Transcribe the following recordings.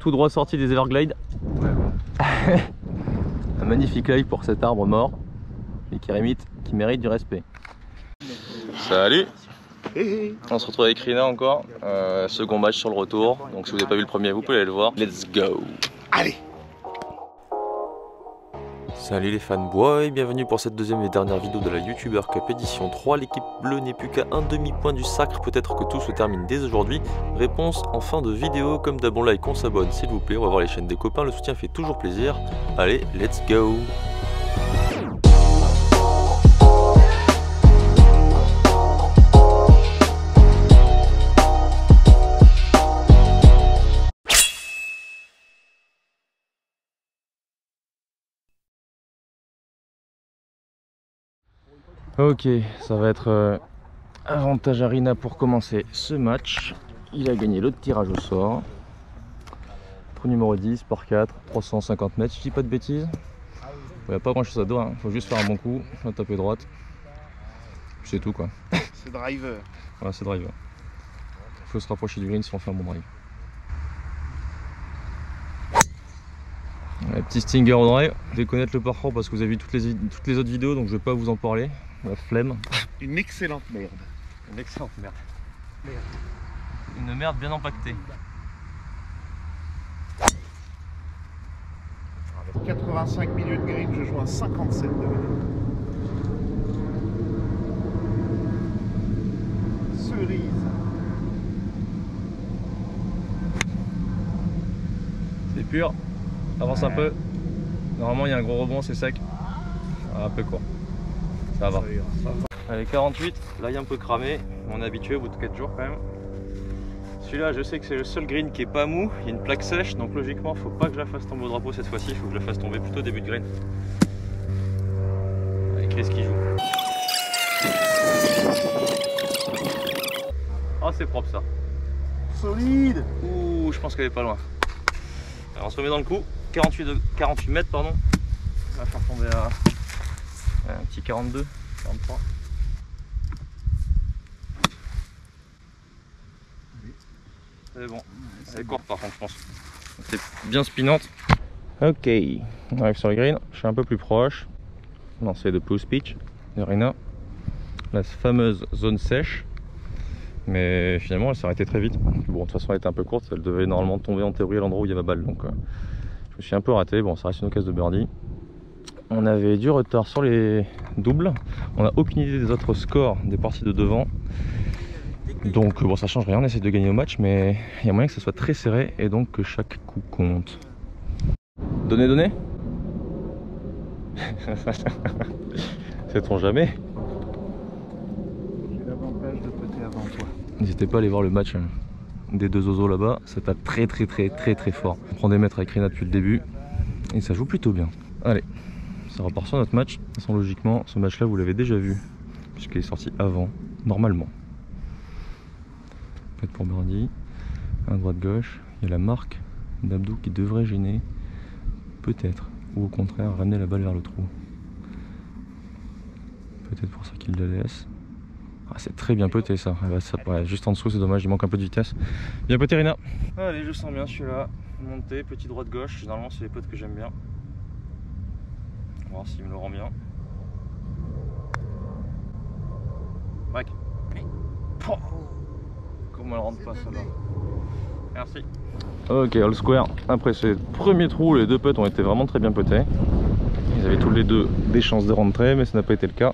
tout droit sorti des Everglades. Ouais. Un magnifique live pour cet arbre mort et qui mérite du respect. Salut. On se retrouve avec Rina encore. Second match sur le retour. Donc si vous n'avez pas vu le premier, vous pouvez aller le voir. Let's go. Allez. Salut les fanboys et bienvenue pour cette deuxième et dernière vidéo de la YouTuber Cup édition 3. L'équipe bleue n'est plus qu'à un demi-point du sacre, peut-être que tout se termine dès aujourd'hui. Réponse en fin de vidéo, comme d'hab on like, on s'abonne s'il vous plaît, on va voir les chaînes des copains, le soutien fait toujours plaisir. Allez, let's go. Ok, ça va être avantage à Rina pour commencer ce match. Il a gagné l'autre tirage au sort. Trou numéro 10 par 4, 350 mètres, je dis pas de bêtises. Il n'y a pas grand chose à dire, il faut juste faire un bon coup, la taper droite. C'est tout quoi. C'est driver. Voilà, c'est driver. Il faut se rapprocher du green si on fait un bon drive. Un petit stinger au drive. Déconnecte le parcours parce que vous avez vu toutes les autres vidéos, donc je vais pas vous en parler. La flemme. Une excellente merde. Une excellente merde. Une merde bien empaquetée. 85 minutes green, je joue un 57 degrés. Cerise. C'est pur. Avance un peu. Normalement il y a un gros rebond, c'est sec. Un peu court. Ça va. Allez, 48. Là il est un peu cramé. On est habitué au bout de 4 jours quand même. Celui-là, je sais que c'est le seul green qui est pas mou. Il y a une plaque sèche, donc logiquement faut pas que je la fasse tomber au drapeau cette fois-ci. Il faut que je la fasse tomber plutôt au début de green. Allez, qu'est-ce qu'il joue? Oh, c'est propre ça. Solide. Ouh, je pense qu'elle est pas loin. Alors, on se remet dans le coup. 48 mètres, pardon. On va faire tomber à un petit 42, 43. C'est bon. C'est court par contre, je pense. C'est bien spinante. Ok, on arrive sur le green. Je suis un peu plus proche. Lancer de push pitch de Rina. La fameuse zone sèche. Mais finalement, elle s'est arrêtée très vite. Bon, de toute façon, elle était un peu courte. Elle devait normalement tomber en théorie à l'endroit où il y a ma balle. Donc, je me suis un peu raté. Bon, ça reste une occasion de birdie. On avait du retard sur les doubles. On n'a aucune idée des autres scores des parties de devant. Donc bon, ça change rien, on essaie de gagner au match, mais il y a moyen que ce soit très serré et donc que chaque coup compte. Donnez. Sait-on jamais. J'ai l'avantage de péter avant toi. N'hésitez pas à aller voir le match des deux oiseaux là-bas, ça tape très fort. On prend des mètres avec Rina depuis le début et ça joue plutôt bien. Allez, ça repart sur notre match. De toute façon, logiquement, ce match-là, vous l'avez déjà vu, puisqu'il est sorti avant, normalement. Peut-être pour birdie, un droite-gauche, il y a la marque d'Abdou qui devrait gêner, peut-être, ou au contraire ramener la balle vers le trou. Peut-être pour ça qu'il le laisse. Ah, c'est très bien poté ça. Ouais, juste en dessous, c'est dommage, il manque un peu de vitesse. Bien poté Rina. Allez, je sens bien celui-là. Montée, petit droite-gauche, généralement c'est les potes que j'aime bien. On va voir s'il me le rend bien. Mec. Oh. Comment elle rentre pas celle-là. Merci. Ok, all square. Après ce premier trou, les deux putts ont été vraiment très bien potés. Ils avaient tous les deux des chances de rentrer, mais ça n'a pas été le cas.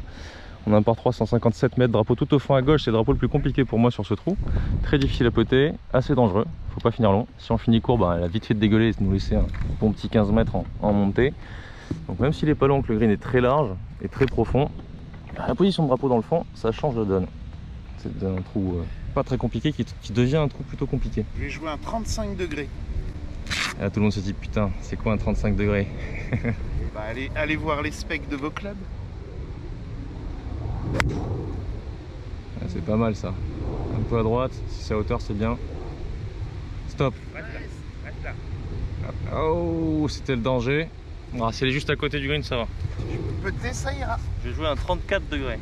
On a un par 3, 157 mètres, drapeau tout au fond à gauche. C'est le drapeau le plus compliqué pour moi sur ce trou. Très difficile à poter, assez dangereux. Faut pas finir long. Si on finit court, bah, elle a vite fait de dégueuler et de nous laisser un bon petit 15 mètres en montée. Donc même s'il est pas long, que le green est très large et très profond, la position de drapeau dans le fond, ça change de donne. C'est un trou pas très compliqué qui devient un trou plutôt compliqué. Je vais jouer un 35 degrés. Et là tout le monde se dit putain, c'est quoi un 35 degrés? Bah, allez voir les specs de vos clubs. Ah, c'est pas mal ça. Un peu à droite, si c'est à hauteur c'est bien. Stop. Oh, c'était le danger. Ah, si elle est juste à côté du green, ça va. Peut-être ça ira. Je vais jouer un 34 degrés.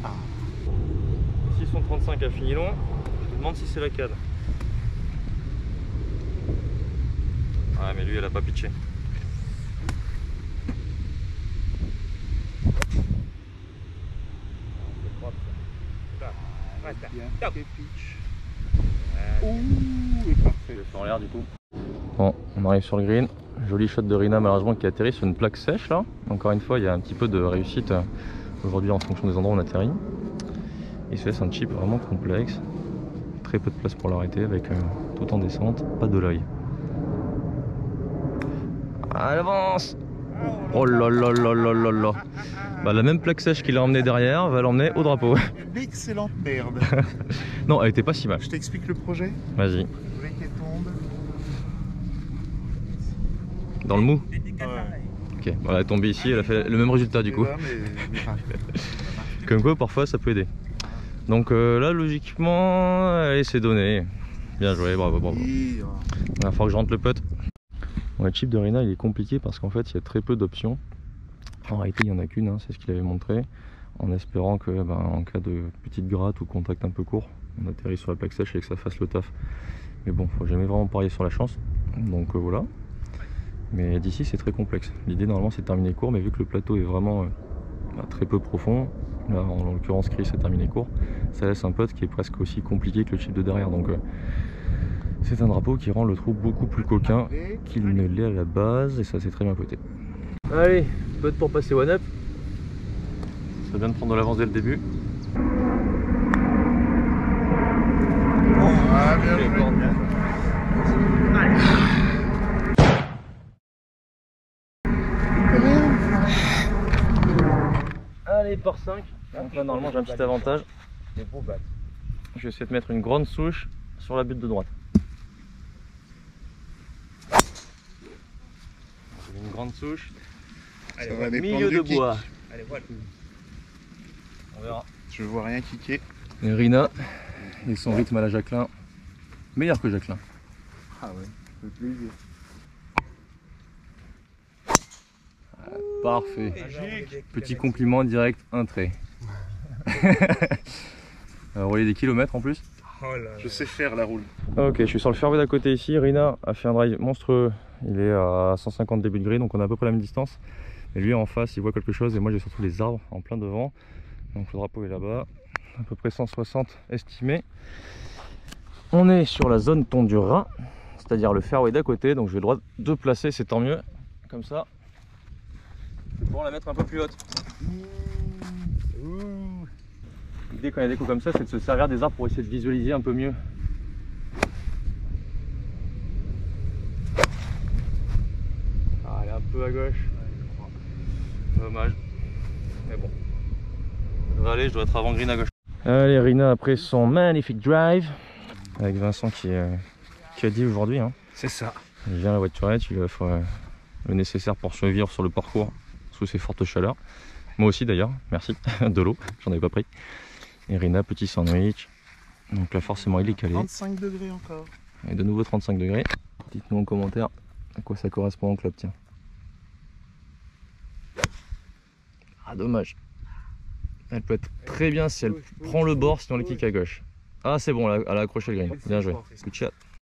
Ah. Si son 35 a fini long, je me demande si c'est la cade. Ouais, mais lui, elle a pas pitché. Ouh, et parfait. En l'air du coup. Bon, on arrive sur le green. Joli shot de Rina malheureusement qui atterrit sur une plaque sèche là. Encore une fois, il y a un petit peu de réussite aujourd'hui en fonction des endroits où on atterrit. Et c'est un chip vraiment complexe. Très peu de place pour l'arrêter avec tout en descente, pas de l'œil. Elle avance. Oh là là là là là là. Bah, la même plaque sèche qu'il a emmené derrière va l'emmener au drapeau. Une excellente merde. Non, elle était pas si mal. Je t'explique le projet. Vas-y. Vous voulez qu'elle tombe. Dans le mou. Ouais. Ok, bon, elle est tombée ici, elle a fait le même résultat du coup. Là, mais pas. Comme quoi parfois ça peut aider. Donc là logiquement, allez c'est donné. Bien joué, bravo, bravo. Oui, Il va falloir que je rentre le putt. Bon, le chip de Rina il est compliqué parce qu'en fait il y a très peu d'options. En réalité il n'y en a qu'une, hein, c'est ce qu'il avait montré. En espérant que en cas de petite gratte ou contact un peu court, on atterrit sur la plaque sèche et que ça fasse le taf. Mais bon, faut jamais vraiment parier sur la chance. Donc voilà. Mais d'ici c'est très complexe. L'idée normalement c'est de terminer court, mais vu que le plateau est vraiment très peu profond, là en l'occurrence Chris a terminé court, ça laisse un putt qui est presque aussi compliqué que le chip de derrière. Donc c'est un drapeau qui rend le trou beaucoup plus coquin qu'il ne l'est à la base, et ça c'est très bien coté. Allez, putt pour passer one up. Ça vient de prendre de l'avance dès le début. Ah, bien joué. Allez, par 5. Donc là normalement j'ai un petit avantage. Je vais essayer de mettre une grande souche sur la butte de droite. Une grande souche. Ça va dépendre Milieu du de kick. bois. Allez, voilà. On verra. Je vois rien kicker. Et Rina et son rythme à la Jacqueline, meilleur que Jacqueline. Ah ouais, ça fait plaisir. Parfait. Petit compliment direct, un trait. Rouler des kilomètres en plus. Oh là Je sais faire la roule. Ok, je suis sur le fairway d'à côté ici. Rina a fait un drive monstrueux. Il est à 150 début de green, donc on a à peu près la même distance. Et lui en face, il voit quelque chose et moi j'ai surtout les arbres en plein devant. Donc le drapeau est là-bas, à peu près 160 estimé. On est sur la zone Tondura, c'est-à-dire le fairway d'à côté. Donc j'ai le droit de placer, c'est tant mieux. Comme ça, je vais pouvoir la mettre un peu plus haute. L'idée quand il y a des coups comme ça, c'est de se servir des arbres pour essayer de visualiser un peu mieux. Ah, elle est un peu à gauche. Dommage. Mais bon. Ça va aller, je dois être avant green à gauche. Allez, Rina après son magnifique drive. Avec Vincent qui a dit aujourd'hui. Hein. C'est ça. Il vient à la voiturette, il lui offre le nécessaire pour survivre sur le parcours sous ces fortes chaleurs. Moi aussi d'ailleurs, merci. De l'eau, j'en avais pas pris. Et Rina, petit sandwich. Donc là forcément il est calé. 35 degrés encore. Et de nouveau 35 degrés. Dites-nous en commentaire à quoi ça correspond en club, tiens. Ah dommage. Elle peut être très bien si elle prend le bord, sinon elle kick à gauche. Ah c'est bon, elle a accroché le green. Bien joué. Good shot.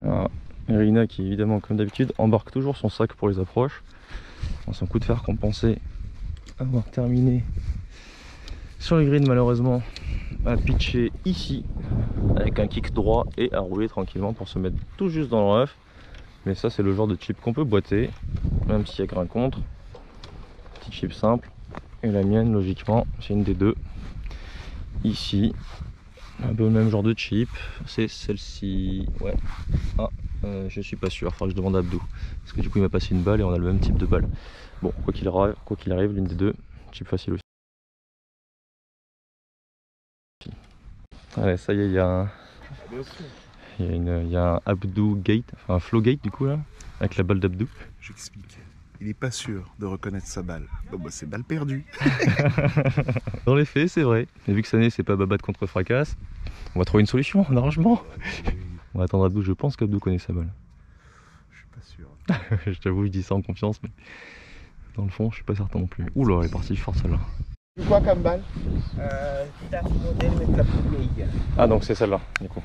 Alors, Rina qui évidemment comme d'habitude embarque toujours son sac pour les approches. Dans son coup de fer qu'on pensait avoir terminé sur le green, malheureusement à pitcher ici avec un kick droit et à rouler tranquillement pour se mettre tout juste dans le rough. Mais ça c'est le genre de chip qu'on peut boiter même s'il y a grain contre. Petit chip simple. Et la mienne logiquement c'est une des deux ici, un peu le même genre de chip, c'est celle-ci. Ouais. Ah, je suis pas sûr, il faudra que je demande à Abdou parce que du coup il m'a passé une balle et on a le même type de balle. Bon, quoi qu'il arrive, l'une des deux, chip facile aussi. Allez, ça y est, il y a un Abdou gate, enfin un flow gate du coup là, avec la balle d'Abdou. J'explique. Il est pas sûr de reconnaître sa balle. Bon bah c'est balle perdue. Dans les faits, c'est vrai. Mais vu que cette année c'est pas babat contre fracasse, on va trouver une solution, un arrangement. On va attendre Abdou, je pense qu'Abdou connaît sa balle. Je suis pas sûr. Je t'avoue, je dis ça en confiance, mais dans le fond, je suis pas certain non plus. Oula, elle est partie forte celle-là. C'est quoi comme balle? Modèle, mais la plus vieille. Ah, donc c'est celle-là, du coup.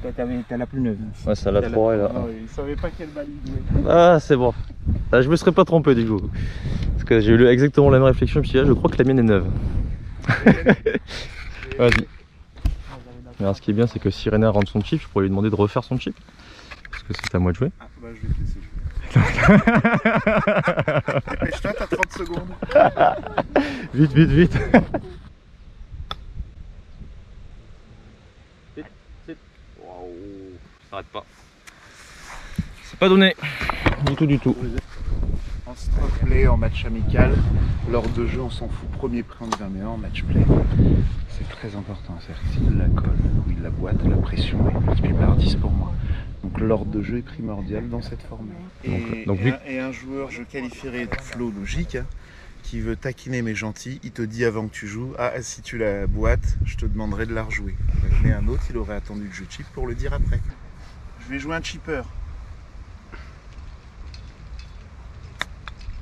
T'as la plus neuve. Ouais, ça la 3 là. Ah, il savait pas quelle balle il jouait. Ah, c'est bon. Là, je me serais pas trompé du coup. Parce que j'ai eu exactement la même réflexion. Puis là, je crois que la mienne est neuve. Vas-y. Alors, ce qui est bien, c'est que si Rena rentre son chip, je pourrais lui demander de refaire son chip. Parce que c'est à moi de jouer. Ah, bah je vais te laisser jouer. Dépêche-toi, t'as 30 secondes. Vite, vite, vite. Waouh, ça s'arrête pas. C'est pas donné. Du tout, du tout. En stroke play, en match amical, lors de jeu, on s'en fout. Premier prix, on y va, mais en match play, c'est très important. C'est-à-dire que s'il la colle ou il la boite, la pression est multipliée par 10 pour moi. Donc l'ordre de jeu est primordial dans cette formule. Et un joueur, je qualifierais de flow logique, hein, qui veut taquiner mais gentil, il te dit avant que tu joues, ah si tu la boites, je te demanderai de la rejouer. Mais un autre, il aurait attendu le jeu chip pour le dire après. Je vais jouer un chipper.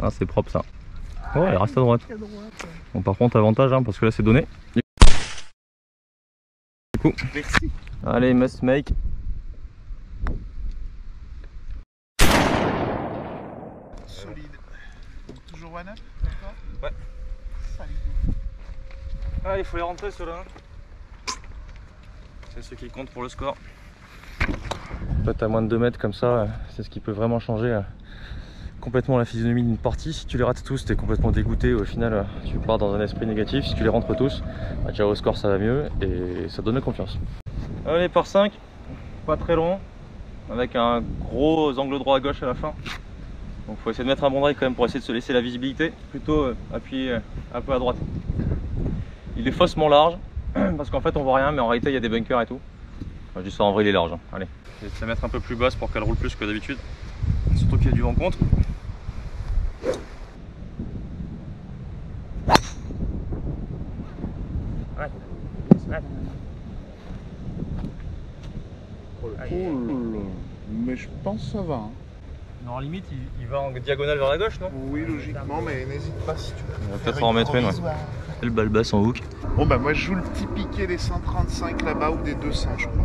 Ah, c'est propre ça. Oh, elle reste à droite. Bon, par contre, avantage, hein, parce que là c'est donné. Du coup, merci. Allez, must make. Solide. Donc toujours one up, Ouais. Ah, il faut les rentrer ceux-là. C'est ce qui compte pour le score. Toi, t'as moins de 2 mètres comme ça, c'est ce qui peut vraiment changer complètement la physionomie d'une partie. Si tu les rates tous, t'es complètement dégoûté. Au final, tu pars dans un esprit négatif. Si tu les rentres tous, bah, déjà au score ça va mieux et ça donne confiance. Allez, par 5, pas très long, avec un gros angle droit à gauche à la fin. Donc faut essayer de mettre un bon drive quand même pour essayer de se laisser la visibilité. Plutôt appuyer un peu à droite. Il est faussement large parce qu'en fait on voit rien, mais en réalité il y a des bunkers et tout. Enfin, juste ça, en vrai il est large. Hein. Allez, je vais essayer de la mettre un peu plus basse pour qu'elle roule plus que d'habitude. Surtout qu'il y a du vent contre. Mais je pense que ça va. Hein. Non, en limite, il va en diagonale vers la gauche, non? Oui, logiquement, mais n'hésite pas si tu veux. On va peut-être en remettre une, ouais. Le balle basse en hook. Bon, bah, moi je joue le petit piqué des 135 là-bas ou des 200, je crois.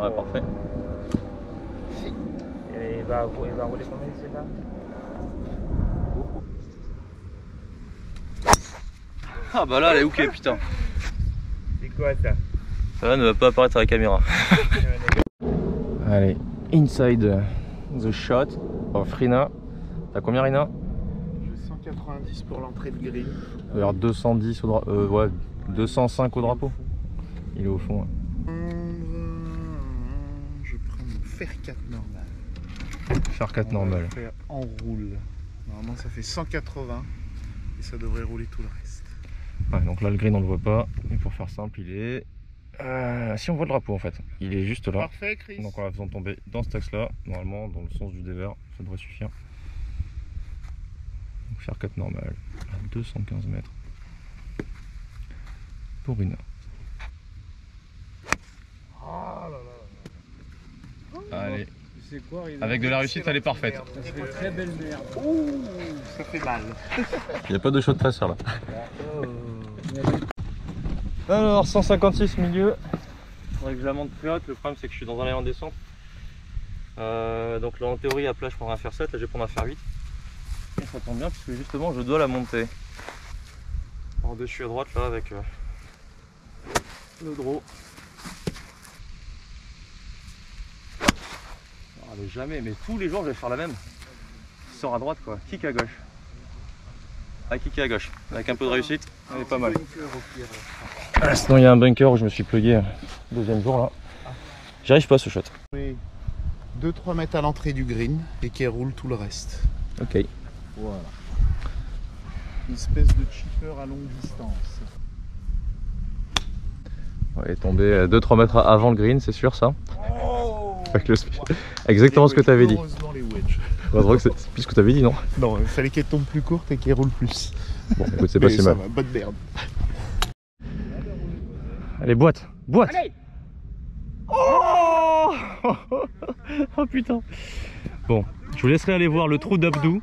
Ouais, parfait. Il va rouler combien, c'est là? Ah bah là, elle est hookée, putain. C'est quoi ça? Ça ne va pas apparaître à la caméra. Allez, inside the shot of Rina. T'as combien, Rina? J'ai 190 pour l'entrée de green. Vers 210 au drapeau. Ouais, 205 au drapeau. Il est au fond. Ouais. Je prends mon fer 4 normal. Faire 4 normal. Faire en roule. Normalement, ça fait 180 et ça devrait rouler tout le reste. Ouais, donc là, le green, on le voit pas. Mais pour faire simple, il est. Si on voit le drapeau en fait, il est juste là. Parfait, Chris. Donc en la faisant tomber dans cet axe là, normalement dans le sens du dévers, ça devrait suffire. Donc faire 4 normal à 215 mètres pour Rina. Allez, C'est quoi, avec de la réussite, elle est parfaite. Ça fait très belle merde. Ouh, ça fait mal. Il n'y a pas de shot de traceur là. Alors 156 milieu. Faudrait que je la monte plus haute. Le problème c'est que je suis dans un layer en descente. Donc là en théorie à plat je prendrai un fer 7, là je vais prendre un fer 8. Et ça tombe bien puisque justement je dois la monter par dessus à droite là avec le draw. Alors, jamais, mais tous les jours je vais faire la même. Sort à droite quoi, kick à gauche. Ah, kick à gauche, avec un peu de réussite, elle est pas mal. Ah, sinon il y a un bunker où je me suis plugué deuxième jour là. J'y arrive pas ce shot. 2-3 mètres à l'entrée du green et qui roule tout le reste. Ok. Voilà. Une espèce de chipper à longue distance. On est tombé 2-3 mètres avant le green, c'est sûr ça. Oh, avec le exactement ce que tu avais dit. Heureusement les wedges. Heureusement que c'est plus ce que tu avais dit, non? Non, il fallait qu'elle tombe plus courte et qu'elle roule plus. Bon, écoute, c'est pas si mal. Va, bonne merde. Allez, boîte! Boîte! Allez! Oh oh putain! Bon, je vous laisserai aller voir le trou d'Abdou.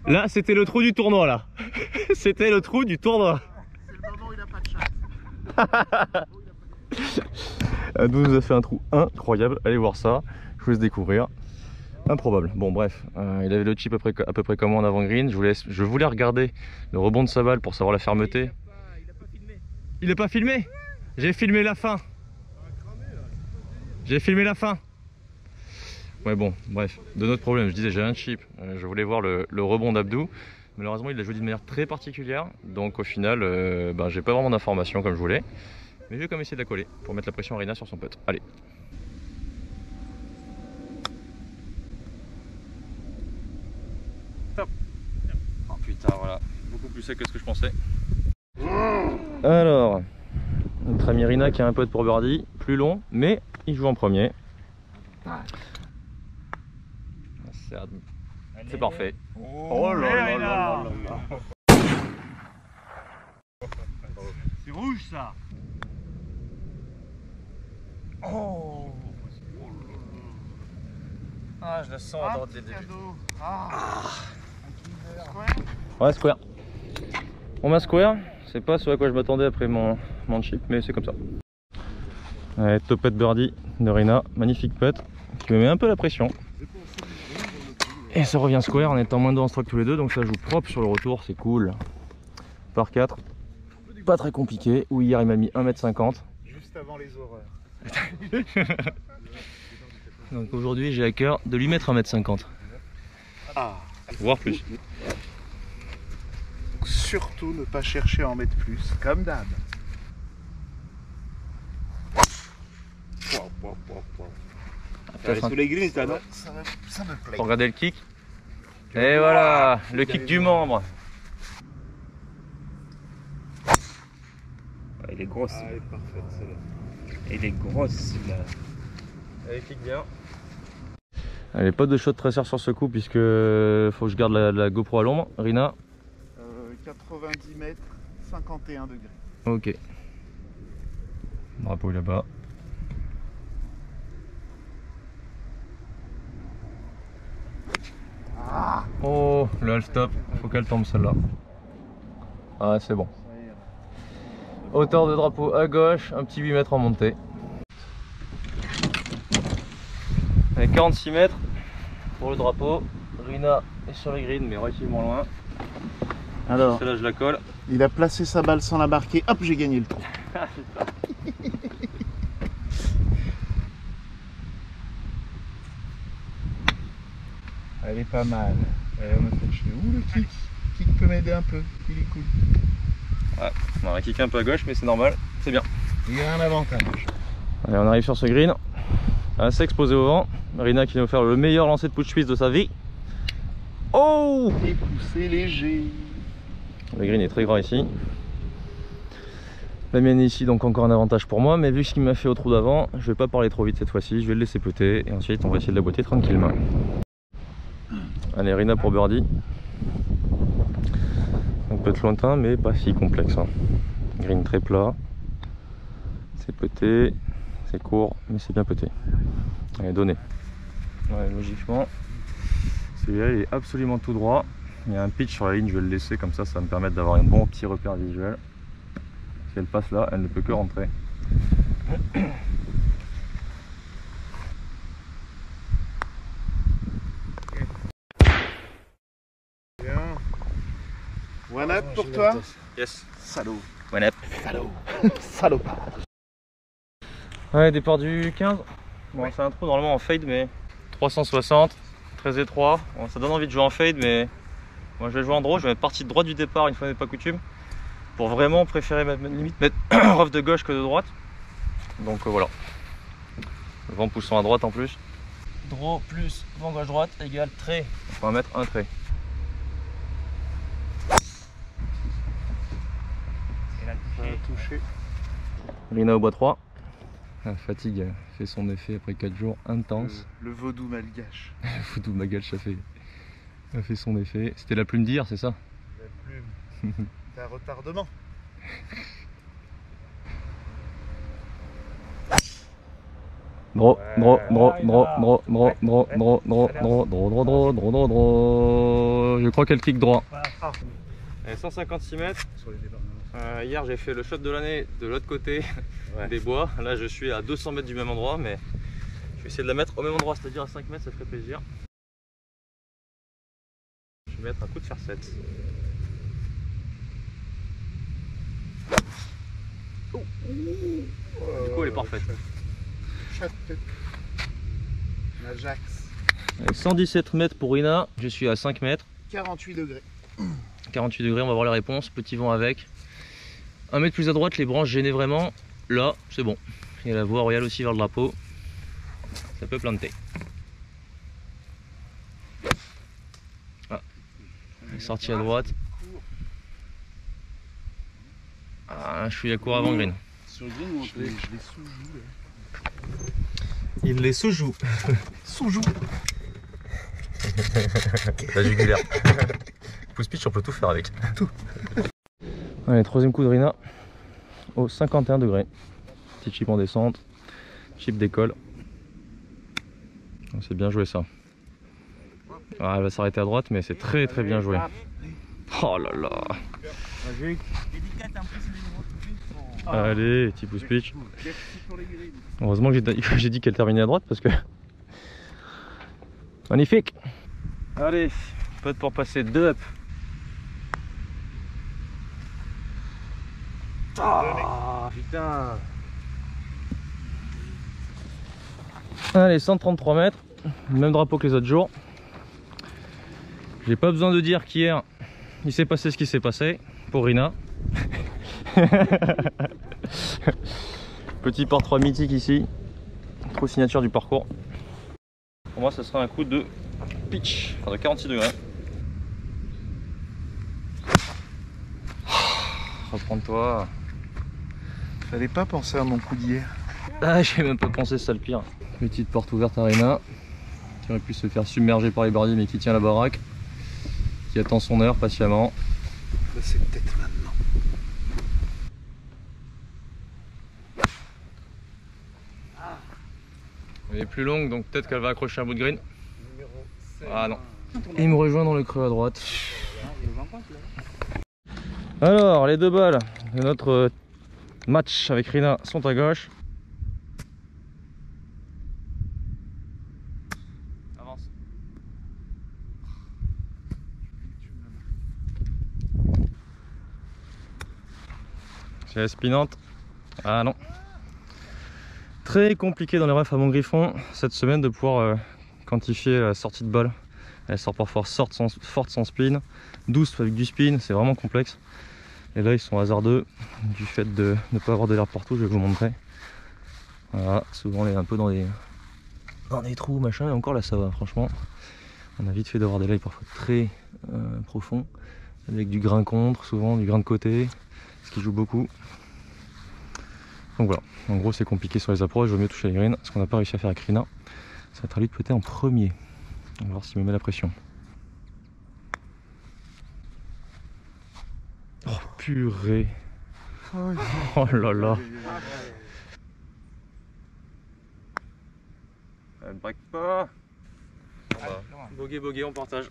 Là, c'était le trou du tournoi, là. C'était le trou du tournoi. C'est le moment où il n'a pas de chat. Abdou nous a fait un trou incroyable, allez voir ça, je vous laisse découvrir. Improbable. Bon bref, il avait le chip à peu près comme moi en avant-green. Je voulais regarder le rebond de sa balle pour savoir la fermeté. Il n'a pas filmé. J'ai filmé la fin. J'ai filmé la fin. Ouais bon, bref, de notre problème, je disais j'ai un chip. Je voulais voir le rebond d'Abdou. Malheureusement il l'a joué d'une manière très particulière. Donc au final, j'ai pas vraiment d'informations comme je voulais. Mais je vais quand même essayer de la coller pour mettre la pression à Rina sur son putt. Allez. Oh putain, voilà, beaucoup plus sec que ce que je pensais. Alors, notre ami Rina qui a un putt pour birdie, plus long, mais il joue en premier. C'est parfait. Oh là là là. C'est rouge ça. Oh. Ah, je le sens à droite dès le début. Ouais, square. On m'a square, c'est pas ce à quoi je m'attendais après mon chip, mais c'est comme ça. Ouais, top putt birdie de Rina, magnifique putt qui me met un peu la pression. Et ça revient square en étant moins de en stroke tous les deux, donc ça joue propre sur le retour, c'est cool. Par 4, pas très compliqué. Où hier il m'a mis 1m50. Juste avant les horreurs. Donc aujourd'hui j'ai à cœur de lui mettre 1m50. Ah. Voire plus. Surtout ne pas chercher à en mettre plus, comme d'hab. Sous les greens, ça, non? Ça me plaît. Pour regarder le kick. Et voilà, le kick du membre. Il est grosse. Ah, elle est parfaite celle-là. Il est grosse là. Elle kick bien. Allez, pas de shot tracer sur ce coup puisque faut que je garde la GoPro à l'ombre. Rina. 90 mètres, 51 degrés. Ok. Drapeau là-bas. Oh, le half stop, faut qu'elle tombe celle-là. Ah, c'est bon. Hauteur de drapeau à gauche, un petit 8 mètres en montée. Avec 46 mètres pour le drapeau. Rina est sur les greens, mais relativement loin. Alors, Celle-là, je la colle. il a placé sa balle sans la marquer. Hop, j'ai gagné le tour. Elle est pas mal. Elle me fait chier. Ouh, le kick. Le kick peut m'aider un peu. Il est cool. Ouais, on va kicker un peu à gauche, mais c'est normal, c'est bien. Il y a un avantage. Allez, on arrive sur ce green, assez exposé au vent. Rina qui va nous faire le meilleur lancer de push twist de sa vie. Oh! Et poussé léger. Le green est très gras ici. La mienne est ici, donc encore un avantage pour moi, mais vu ce qu'il m'a fait au trou d'avant, je vais pas parler trop vite cette fois-ci, je vais le laisser peter et ensuite on va essayer de la botter tranquillement. Allez, Rina pour birdie. Un peu de lointain, mais pas si complexe. Hein. Green très plat. C'est peté, c'est court, mais c'est bien peté. Allez, donné. Ouais, logiquement, celui-là il est absolument tout droit. Il y a un pitch sur la ligne, je vais le laisser comme ça, ça va me permettre d'avoir un bon petit repère visuel. Si elle passe là, elle ne peut que rentrer. Bien. One up pour toi. Yes. Salaud. One up. Salaud. Salopard. Ouais, départ du 15. Bon, c'est un trou normalement en fade, mais 360, très étroit. Bon, ça donne envie de jouer en fade, mais moi je vais jouer en draw. Je vais mettre partie de droite du départ, une fois n'est pas coutume, pour vraiment préférer limite mettre rough de gauche que de droite. Donc voilà. Le vent poussant à droite en plus. Draw plus vent gauche-droite égale trait. On va mettre un trait. Il a touché. Rina au bois 3. La fatigue fait son effet après 4 jours intenses. Le vaudou malgache. Le vaudou malgache a fait son effet. C'était la plume d'hier, c'est ça? La plume. T'as un retardement. Draw. Je crois qu'elle kick droit. Allez, 156 mètres. Hier j'ai fait le shot de l'année de l'autre côté des bois. Là je suis à 200 mètres du même endroit, mais je vais essayer de la mettre au même endroit, c'est-à-dire à 5 mètres, ça ferait plaisir. Je vais mettre un coup de fer 7. Oh. Du coup elle est parfaite. Ajax. Allez, 117 mètres pour Rina, je suis à 5 mètres. 48 degrés. 48 degrés, on va voir les réponses, petit vent avec. 1 mètre plus à droite, les branches gênaient vraiment. Là, c'est bon. Il y a la voie royale aussi vers le drapeau. Ça peut planter. Ah, elle est sortie à droite. Ah, je suis à court avant green. Sur green, je les sous-joue. Il les sous-joue. Sous-joue. La jugulaire. Pouce pitch, on peut tout faire avec. Tout. Allez, troisième coup de Rina au 51 degrés. Petit chip en descente, chip d'école. C'est bien joué ça. Ah, elle va s'arrêter à droite, mais c'est très très bien joué. Oh là là. Allez, petit pouce pitch. Heureusement que j'ai dit qu'elle terminait à droite parce que. Magnifique. Allez, putt pour passer 2 up. Ah putain. Allez, 133 mètres, même drapeau que les autres jours. J'ai pas besoin de dire qu'hier il s'est passé ce qui s'est passé pour Rina. Petit par 3 mythique ici, trop signature du parcours. Pour moi, ce sera un coup de pitch, enfin de 46 degrés. Reprends-toi. Fallait pas penser à mon coup d'hier. Ah, j'ai même pas pensé, c'est ça le pire. Petite porte ouverte à Rina, qui aurait pu se faire submerger par les birdies, mais qui tient la baraque, qui attend son heure patiemment. Là, c'est peut-être maintenant. Elle est plus longue, donc peut-être qu'elle va accrocher un bout de green. Ah non. Et il me rejoint dans le creux à droite. Alors, les 2 balles de notre match avec Rina sont à gauche. Avance. C'est la spinante. Ah non. Très compliqué dans les refs à mon griffon cette semaine de pouvoir quantifier la sortie de balle. Elle sort parfois forte sans spin, douce avec du spin, c'est vraiment complexe. Et là ils sont hasardeux du fait de ne pas avoir de l'air partout, je vais vous montrer. Voilà, souvent on est un peu dans des trous machin, et encore là ça va franchement. On a vite fait d'avoir des lays parfois très profonds, avec du grain contre, souvent du grain de côté, ce qui joue beaucoup. Donc voilà, en gros c'est compliqué sur les approches, je veux mieux toucher les greens. Ce qu'on n'a pas réussi à faire avec Rina, ça va être à lui de putter en premier. On va voir s'il me met la pression. Oh purée. Oh là là. Elle break pas. Bogey, on partage.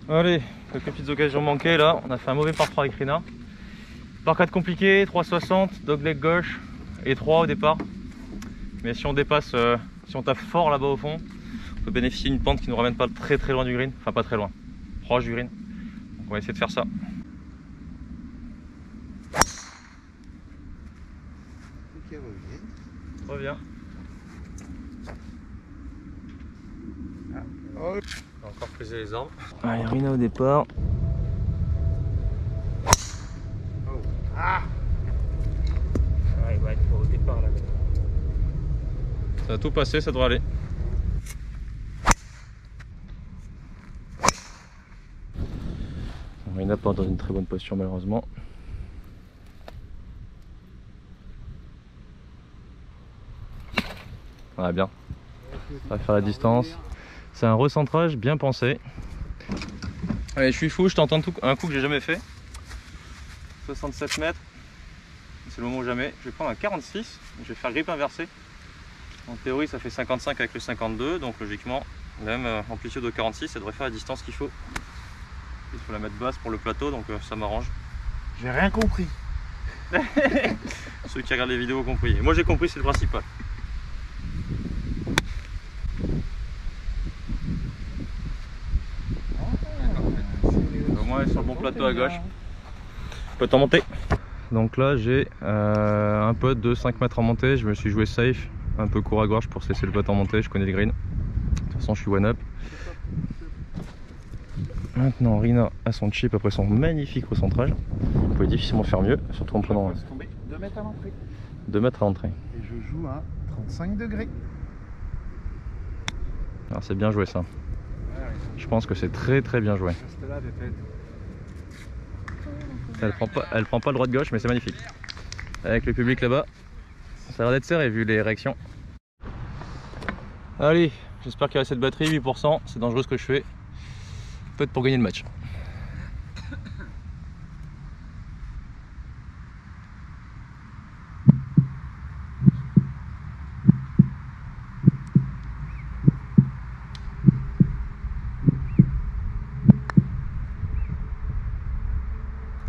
Allez, quelques petites occasions manquées là. On a fait un mauvais par 3 avec Rina. Par 4 compliqué, 3,60, dogleg gauche et 3 au départ. Mais si on dépasse, si on tape fort là-bas au fond, on peut bénéficier d'une pente qui nous ramène pas très très loin du green. Enfin pas très loin, proche du green. Donc on va essayer de faire ça. Ok, Reviens. Oh. On va encore friser les arbres. Allez, Rina au départ. Ah, il va être au départ là. Ça va tout passer, ça devrait aller. Rina pas dans une très bonne posture malheureusement. Voilà, bien. Ça va faire la distance. C'est un recentrage bien pensé. Allez, je suis fou, je t'entends un coup que j'ai jamais fait. 67 mètres. C'est le moment ou jamais. Je vais prendre un 46. Je vais faire grip inversé. En théorie, ça fait 55 avec le 52. Donc logiquement, même amplitude de 46, ça devrait faire la distance qu'il faut. Il faut la mettre basse pour le plateau, donc ça m'arrange. J'ai rien compris. Ceux qui regardent les vidéos ont compris. Et moi j'ai compris, c'est le principal. Au moins sur le bon plateau à gauche. Peut en monter. Donc là j'ai un putt de 5 mètres en montée. Je me suis joué safe, un peu court à gauche pour cesser le putt en montée. Je connais les greens. De toute façon je suis one up. Maintenant Rina a son chip après son magnifique recentrage. Vous pouvez difficilement faire mieux, surtout en prenant 2 mètres à l'entrée. 2 mètres à l'entrée. Et je joue à 35 degrés. Alors c'est bien joué ça. Je pense que c'est très bien joué. Elle prend pas le droit de gauche, mais c'est magnifique. Avec le public là-bas, ça a l'air d'être serré vu les réactions. Allez, j'espère qu'il y a assez de batterie, 8%, c'est dangereux ce que je fais. Peut-être pour gagner le match.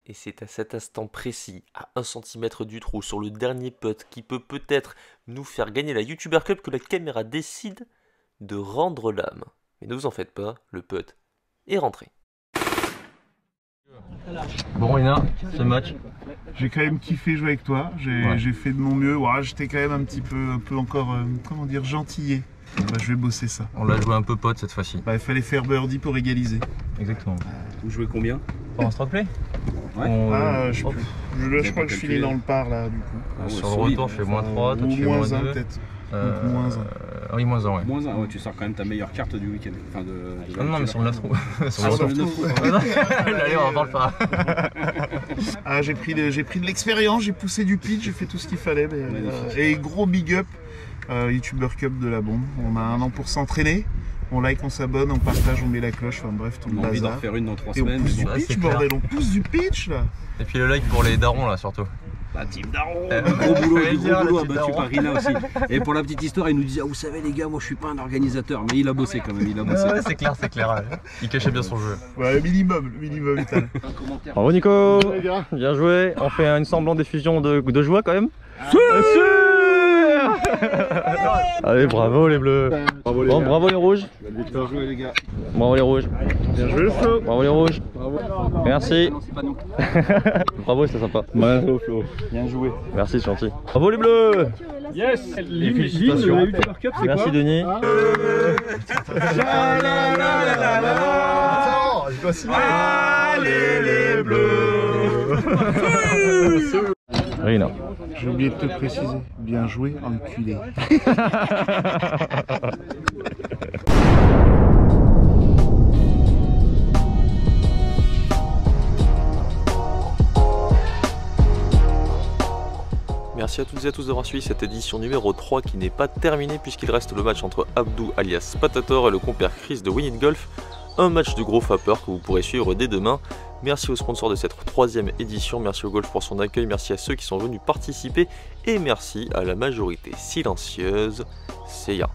Et c'est à cet instant précis, à 1 cm du trou, sur le dernier putt qui peut peut-être nous faire gagner la YouTuber Cup, que la caméra décide de rendre l'âme. Mais ne vous en faites pas, le putt est rentré. Bon Rina, ce match. J'ai quand même kiffé jouer avec toi. J'ai fait de mon mieux. Ouais, j'étais quand même un peu encore, comment dire, gentillé. Bah, je vais bosser ça. On l'a joué un peu pote cette fois-ci. Bah, il fallait faire birdie pour égaliser. Exactement. Vous jouez combien? En stroke play? Ouais. Je crois que je finis dans le par là du coup. Sur le retour, je fais moins 3, toi Ou tu fais moins moins 1 2. peut-être. Moins 1. Oui, moins 1, ouais. Moins 1, ouais, tu sors quand même ta meilleure carte du week-end. Enfin de Non, mais sur le 9 trou. sur le 9 trou. Allez, on va pas le faire. Ah, j'ai pris de l'expérience, j'ai poussé du pitch, j'ai fait tout ce qu'il fallait. Et gros big up, YouTuber Cup de la bombe. On a un an pour s'entraîner. On like, on s'abonne, on partage, on met la cloche, enfin bref, tout le On a envie d'en bazar. faire une dans 3 Et on semaines. pousse du Ouais, c'est pitch, clair. bordel, on pousse du pitch là. Et puis le like pour les darons là surtout. La team Daron, Eh, du gros boulot, fallait du le dire, gros boulot la team abattu Daron. par Rina aussi. Et pour la petite histoire, il nous disait, ah, vous savez les gars, moi je suis pas un organisateur, mais il a bossé quand même, il a bossé. Ouais, c'est clair. Il cachait bien son jeu. Ouais, le minimum vital. Bravo Nico, bien joué. On fait une semblant d'effusion de joie quand même. Allez, bravo les bleus. Bon, bravo les rouges. Bien joué les gars. Bravo les rouges. Bien joué Flo. Bravo les rouges. Merci. Non, c'est pas nous. Bravo, c'est sympa. Bravo Flo. Bien joué. Merci, c'est gentil. Bravo les bleus. Yes. Et félicitations. Merci Denis. Allez les bleus. Rina. J'ai oublié de te préciser. Bien joué, enculé. Merci à toutes et à tous d'avoir suivi cette édition numéro 3 qui n'est pas terminée puisqu'il reste le match entre Abdou alias Spatator et le compère Chris de Win It Golf. Un match de gros vapeur que vous pourrez suivre dès demain. Merci aux sponsors de cette 3e édition, merci au golf pour son accueil, merci à ceux qui sont venus participer et merci à la majorité silencieuse. C'est ya.